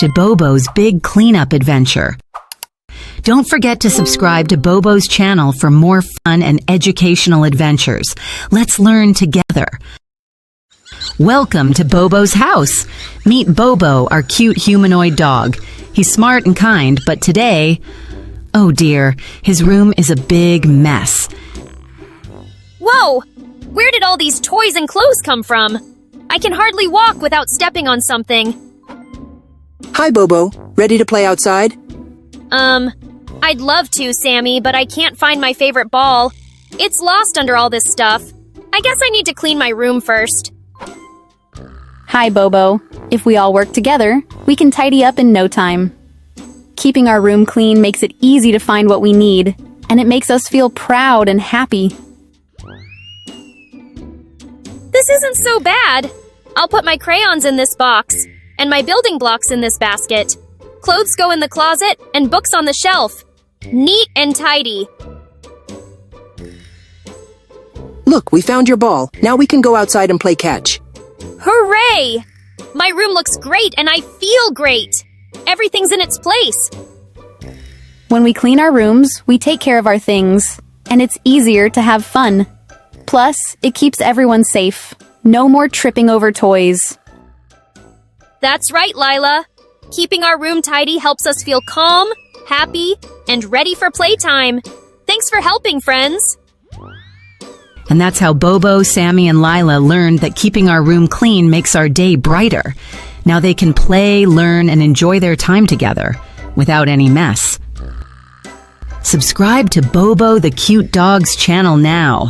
to Bobo's big cleanup adventure. Don't forget to subscribe to Bobo's channel for more fun and educational adventures. Let's learn together. Welcome to Bobo's house. Meet Bobo, our cute humanoid dog. He's smart and kind, but today, oh dear, his room is a big mess. Whoa! Where did all these toys and clothes come from? I can hardly walk without stepping on something. Hi, Bobo. Ready to play outside? I'd love to, Sammy, but I can't find my favorite ball. It's lost under all this stuff. I guess I need to clean my room first. Hi, Bobo. If we all work together, we can tidy up in no time. Keeping our room clean makes it easy to find what we need, and it makes us feel proud and happy. This isn't so bad. I'll put my crayons in this box, and my building blocks in this basket. Clothes go in the closet, and books on the shelf. Neat and tidy. Look, we found your ball. Now we can go outside and play catch. Hooray! My room looks great, and I feel great. Everything's in its place. When we clean our rooms, we take care of our things, and it's easier to have fun. Plus, it keeps everyone safe. No more tripping over toys. That's right, Lila. Keeping our room tidy helps us feel calm, happy, and ready for playtime. Thanks for helping, friends. And that's how Bobo, Sammy, and Lila learned that keeping our room clean makes our day brighter. Now they can play, learn, and enjoy their time together without any mess. Subscribe to Bobo the Cute Dog's channel now.